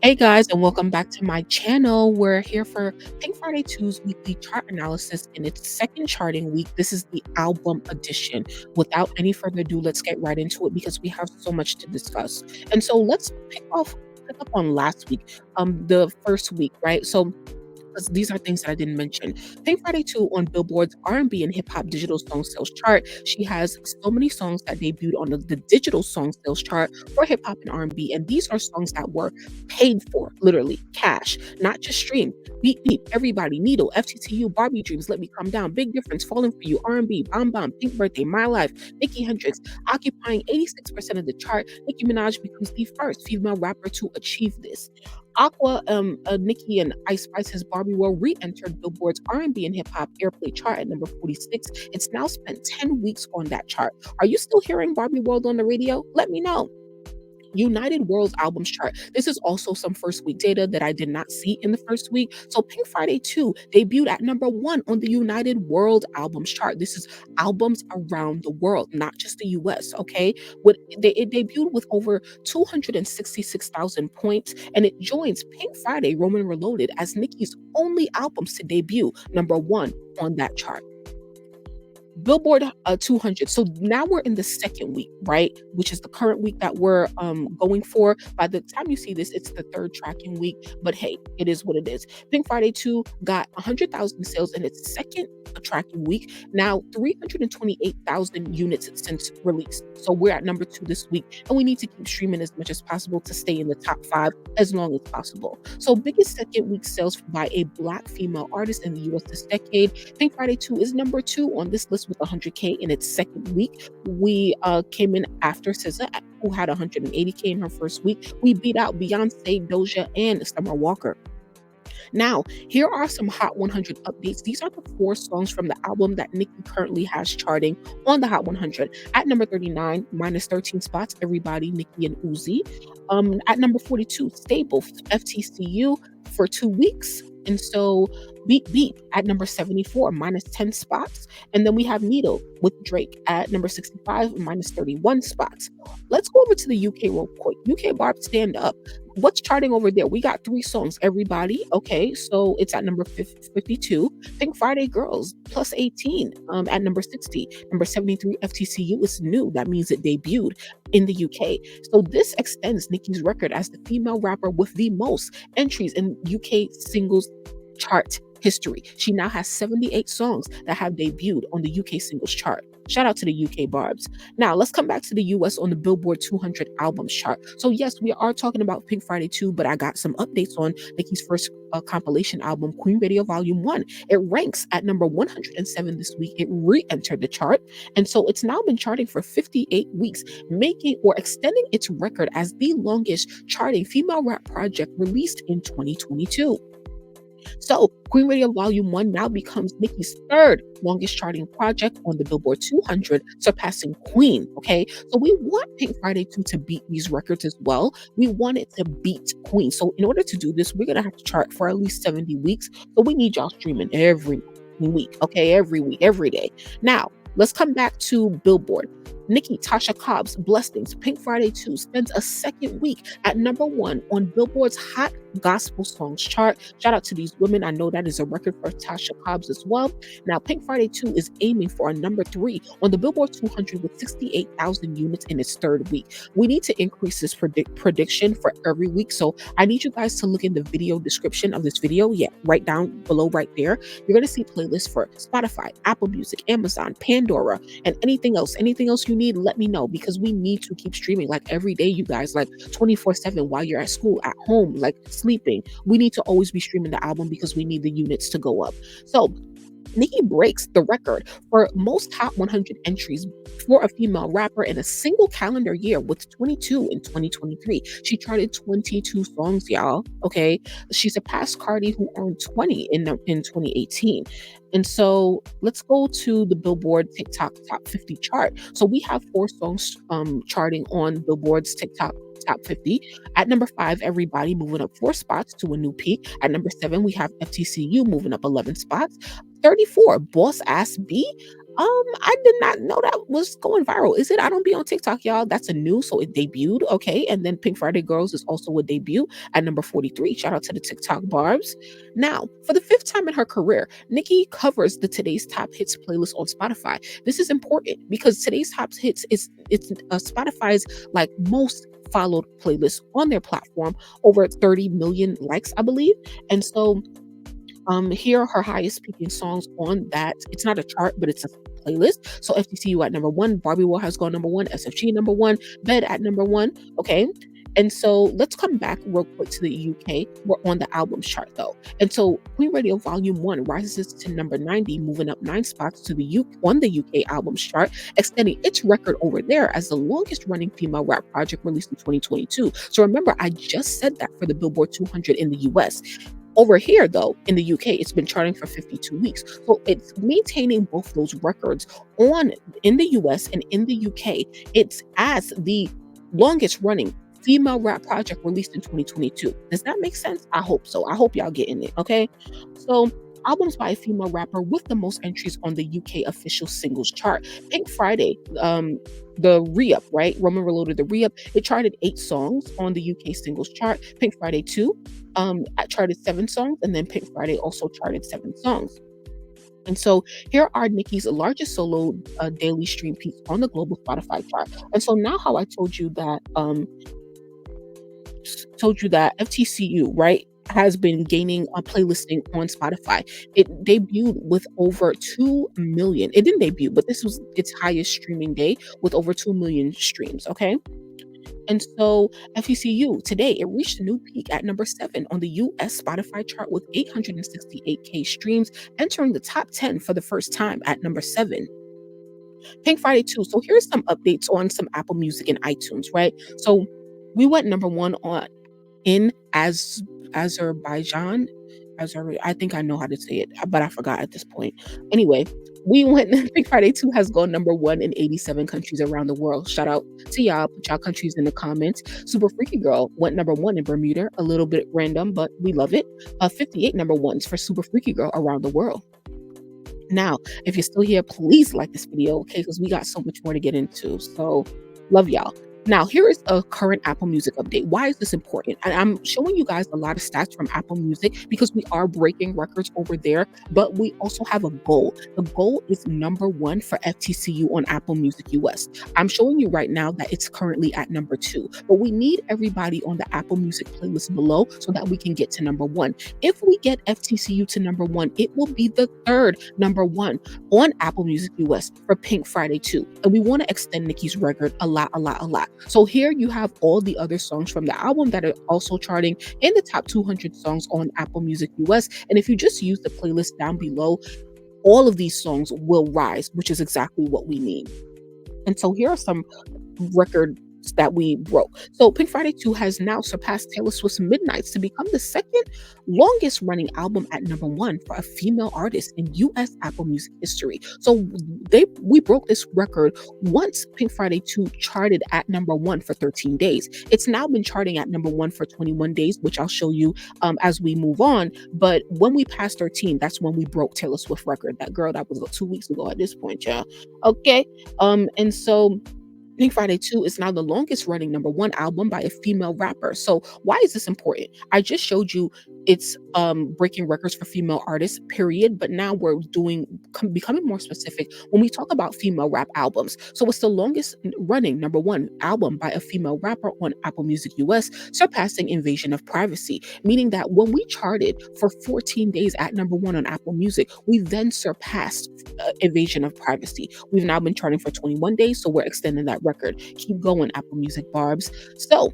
Hey guys, and welcome back to my channel. We're here for Pink Friday 2's weekly chart analysis in its second charting week. This is the album edition. Without any further ado, let's get right into it because we have so much to discuss. And so let's pick up on last week, the first week, right? So 'cause these are things that I didn't mention. Pink Friday 2 on Billboard's R&B and hip hop digital song sales chart. She has so many songs that debuted on the digital song sales chart for hip hop and R&B, and these are songs that were paid for, literally cash, not just streamed. Beat Beat, Everybody, Needle, FTTU, Barbie Dreams, Let Me Calm Down, Big Difference, Falling for You, R&B, Bomb Bomb, Pink Birthday, My Life, Nicki Hendrix, occupying 86% of the chart. Nicki Minaj becomes the first female rapper to achieve this. Nicki and Ice Spice's Barbie World re-entered Billboard's R&B and hip hop airplay chart at number 46. It's now spent 10 weeks on that chart. Are you still hearing Barbie World on the radio? Let me know. United World's albums chart. This is also some first week data that I did not see in the first week. So Pink Friday 2 debuted at number 1 on the United World albums chart. This is albums around the world, not just the US, okay? It debuted with over 266,000 points, and it joins Pink Friday Roman Reloaded as Nicki's only albums to debut number 1 on that chart. Billboard 200. So now we're in the second week, right? Which is the current week that we're going for. By the time you see this, it's the third tracking week. But hey, it is what it is. Pink Friday 2 got 100,000 sales in its second tracking week. Now 328,000 units since release. So we're at number 2 this week, and we need to keep streaming as much as possible to stay in the top 5 as long as possible. So biggest second week sales by a Black female artist in the US this decade. Pink Friday 2 is number 2 on this list with 100K in its second week. We came in after SZA, who had 180K in her first week. We beat out Beyonce, Doja, and Summer Walker. Now, here are some Hot 100 updates. These are the 4 songs from the album that Nicki currently has charting on the Hot 100. At number 39, minus 13 spots, Everybody, Nicki and Uzi. At number 42, Stable, FTCU for 2 weeks. And so Beat Beat at number 74, minus 10 spots. And then we have Needle with Drake at number 65, minus 31 spots. Let's go over to the UK real quick. UK Barbz, stand up. What's charting over there? We got 3 songs. Everybody, okay, so it's at number 52. Pink Friday Girls, plus 18 at number 60. Number 73, FTCU is new. That means it debuted in the UK. So this extends Nicki's record as the female rapper with the most entries in UK singles chart history. She now has 78 songs that have debuted on the UK singles chart. Shout out to the UK Barbz. Now, let's come back to the US on the Billboard 200 albums chart. So yes, we are talking about Pink Friday 2, but I got some updates on Nicki's first compilation album, Queen Radio Volume 1. It ranks at number 107 this week. It re-entered the chart. And so it's now been charting for 58 weeks, making or extending its record as the longest charting female rap project released in 2022. So Queen Radio Volume 1 now becomes Nicki's third longest charting project on the Billboard 200, surpassing Queen, okay? So we want Pink Friday 2 to beat these records as well. We want it to beat Queen. So in order to do this, we're going to have to chart for at least 70 weeks. So we need y'all streaming every week, okay? Every week, every day. Now, let's come back to Billboard. Nicki, Tasha Cobbs, Blessings, Pink Friday 2 spends a second week at number 1 on Billboard's Hot Gospel Songs chart. Shout out to these women. I know that is a record for Tasha Cobbs as well. Now, Pink Friday 2 is aiming for a number 3 on the Billboard 200 with 68,000 units in its third week. We need to increase this prediction for every week. So I need you guys to look in the video description of this video. Yeah, right down below right there. You're going to see playlists for Spotify, Apple Music, Amazon, Pandora, and anything else. Anything else you need, let me know, because we need to keep streaming like every day, you guys, like 24/7 while you're at school, at home, like sleeping. We need to always be streaming the album because we need the units to go up. So Nicki breaks the record for most Hot 100 entries for a female rapper in a single calendar year with 22 in 2023. She charted 22 songs, y'all, okay? She surpassed Cardi, who earned 20 in 2018. And so let's go to the Billboard TikTok Top 50 chart. So we have 4 songs charting on Billboard's TikTok Top 50. At number 5, Everybody, moving up 4 spots to a new peak. At number 7, we have FTCU moving up 11 spots. 34, Boss Ass B I did not know that was going viral. Is it? I don't be on TikTok, y'all. That's a new, so it debuted. Okay. And then Pink Friday Girls is also a debut at number 43. Shout out to the TikTok Barbz. Now, for the fifth time in her career, Nicki covers the Today's Top Hits playlist on Spotify. This is important because Today's Top Hits is it's Spotify's like most followed playlist on their platform, over 30 million likes, I believe. And so here are her highest peaking songs on that. It's not a chart, but it's a playlist. So FTCU at number one, Barbie War has gone number one, SFG number one, Bed at number one. Okay. And so let's come back real quick to the UK. We're on the albums chart though. And so Queen Radio Volume 1 rises to number 90, moving up 9 spots to the on the UK albums chart, extending its record over there as the longest running female rap project released in 2022. So remember, I just said that for the Billboard 200 in the US. Over here, though, in the UK, it's been charting for 52 weeks. So it's maintaining both those records on in the US and in the UK. It's as the longest running female rap project released in 2022. Does that make sense? I hope so. I hope y'all getting it. Okay. So albums by a female rapper with the most entries on the UK official singles chart. Pink Friday, the re-up, right? Roman Reloaded, the re-up, it charted 8 songs on the UK singles chart. Pink Friday 2 charted 7 songs, and then Pink Friday also charted 7 songs. And so here are Nicki's largest solo daily stream peaks on the global Spotify chart. And so now how I told you that FTCU, right, has been gaining a playlisting on Spotify. It debuted with over 2 million. It didn't debut, but this was its highest streaming day with over 2 million streams. Okay. And so FECU today, it reached a new peak at number 7 on the US Spotify chart with 868K streams, entering the top 10 for the first time at number 7. Pink Friday 2. So here's some updates on some Apple Music and iTunes, right? So we went number 1 on in Azerbaijan. I think I know how to say it, but I forgot at this point. Anyway, we went Pink Friday 2 has gone number 1 in 87 countries around the world. Shout out to y'all. Put y'all countries in the comments. Super Freaky Girl went number 1 in Bermuda. A little bit random, but we love it. 58 number 1s for Super Freaky Girl around the world. Now, if you're still here, please like this video, okay? Because we got so much more to get into. So, love y'all. Now, here is a current Apple Music update. Why is this important? And I'm showing you guys a lot of stats from Apple Music because we are breaking records over there, but we also have a goal. The goal is number 1 for FTCU on Apple Music US. I'm showing you right now that it's currently at number 2, but we need everybody on the Apple Music playlist below so that we can get to number 1. If we get FTCU to number 1, it will be the 3rd number 1 on Apple Music US for Pink Friday 2. And we want to extend Nicki's record a lot. So here you have all the other songs from the album that are also charting in the top 200 songs on Apple Music US. And if you just use the playlist down below, all of these songs will rise, which is exactly what we need. And so here are some record that we broke. So Pink Friday 2 has now surpassed Taylor Swift's Midnights to become the second longest running album at number 1 for a female artist in US Apple Music history. So we broke this record once Pink Friday 2 charted at number 1 for 13 days. It's now been charting at number 1 for 21 days, which I'll show you as we move on. But when we passed 13, that's when we broke Taylor Swift record. That was 2 weeks ago at this point, yeah. Okay. And so Pink Friday 2 is now the longest running number 1 album by a female rapper. So why is this important? I just showed you it's breaking records for female artists, period. But now we're becoming more specific when we talk about female rap albums. So it's the longest running number 1 album by a female rapper on Apple Music US, surpassing Invasion of Privacy, meaning that when we charted for 14 days at number 1 on Apple Music, we then surpassed Invasion of Privacy. We've now been charting for 21 days, so we're extending that record. Keep going, Apple Music Barbz. So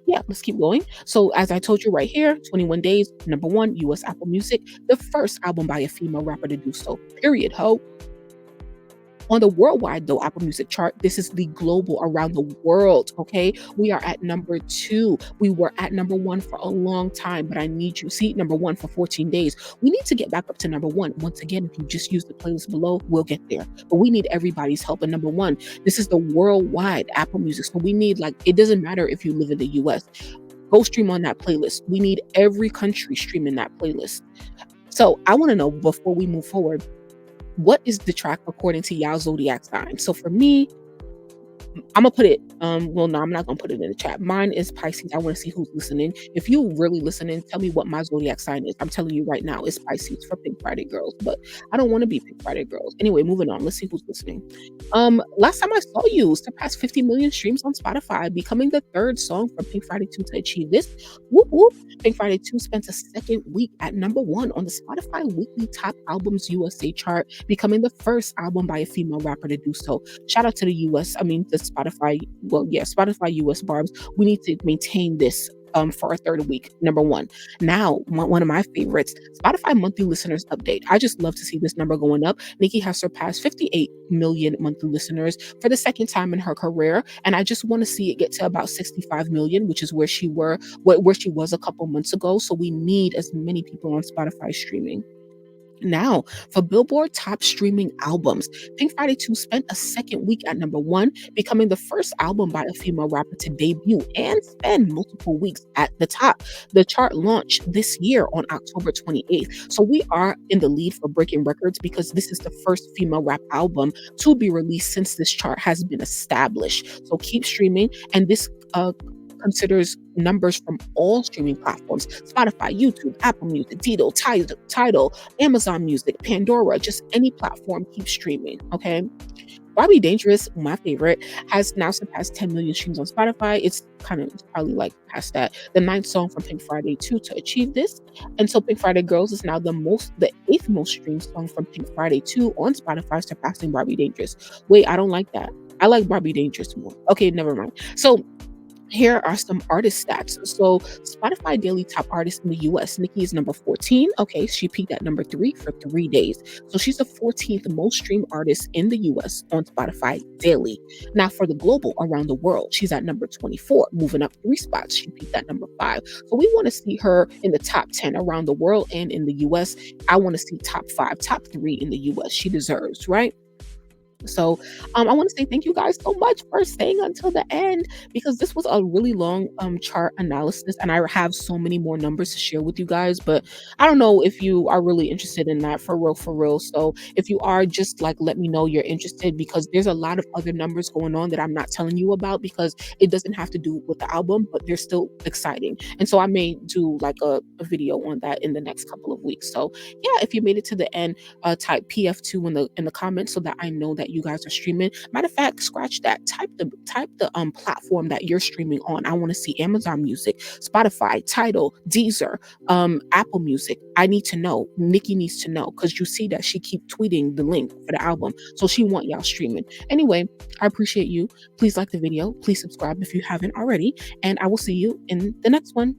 yeah, let's keep going. So as I told you right here, 21 days, number 1 US Apple Music, the first album by a female rapper to do so, period, ho. On the worldwide, though, Apple Music chart, this is the global, around the world, okay? We are at number 2. We were at number 1 for a long time, but I need you. See, number 1 for 14 days. We need to get back up to number 1. Once again, if you just use the playlist below, we'll get there. But we need everybody's help. And number 1, this is the worldwide Apple Music. So we need, it doesn't matter if you live in the US. Go stream on that playlist. We need every country streaming that playlist. So I want to know, before we move forward, what is the track according to y'all zodiac sign? So for me, Imma put it, well, no, I'm not gonna put it in the chat. Mine is Pisces. I wanna see who's listening. If you really listening, tell me what my zodiac sign is. I'm telling you right now, it's Pisces for Pink Friday girls, but I don't wanna be Pink Friday girls. Anyway, moving on. Let's see who's listening. Last time I saw you surpassed 50 million streams on Spotify, becoming the third song from Pink Friday 2 to achieve this. Whoop whoop. Pink Friday 2 spent a second week at number one on the Spotify Weekly Top Albums USA chart, becoming the first album by a female rapper to do so. Shout out to the US, I mean, the Spotify, well, yeah, Spotify US Barbz. We need to maintain this for a third week. Number one. Now, one of my favorites, Spotify monthly listeners update. I just love to see this number going up. Nicki has surpassed 58 million monthly listeners for the second time in her career, and I just want to see it get to about 65 million, which is where she was a couple months ago. So we need as many people on Spotify streaming. Now, for Billboard top streaming albums, Pink Friday 2 spent a second week at number one, becoming the first album by a female rapper to debut and spend multiple weeks at the top. The chart launched this year on October 28th. So we are in the lead for breaking records because this is the first female rap album to be released since this chart has been established. So keep streaming, and this considers numbers from all streaming platforms: Spotify, YouTube, Apple Music, Tidal, Amazon Music, Pandora, just any platform. Keep streaming, okay? Barbie Dangerous, my favorite, has now surpassed 10 million streams on Spotify. It's probably like past that. The ninth song from Pink Friday 2 to achieve this. And so Pink Friday Girls is now the eighth most streamed song from Pink Friday 2 on Spotify, surpassing Barbie Dangerous. Wait, I don't like that. I like Barbie Dangerous more. Okay, never mind. So here are some artist stats. So Spotify daily top artist in the US, Nicki is number 14. Okay, she peaked at number 3 for 3 days. So she's the 14th most streamed artist in the US on Spotify daily. Now for the global around the world, she's at number 24, moving up 3 spots. She peaked at number 5. So we want to see her in the top 10 around the world and in the US. I want to see top 5, top 3 in the US. She deserves, right? So I want to say thank you guys so much for staying until the end, because this was a really long chart analysis and I have so many more numbers to share with you guys, but I don't know if you are really interested in that for real. So if you are, just like let me know you're interested, because there's a lot of other numbers going on that I'm not telling you about because it doesn't have to do with the album, but they're still exciting. And so I may do like a video on that in the next couple of weeks. So yeah, if you made it to the end, type PF2 in the comments so that I know that you guys are streaming. Matter of fact, scratch that. Type the platform that you're streaming on. I want to see Amazon Music, Spotify, Tidal, Deezer, Apple Music. I need to know. Nicki needs to know, because you see that she keep tweeting the link for the album, so she want y'all streaming. Anyway, I appreciate you. Please like the video. Please subscribe if you haven't already, and I will see you in the next one.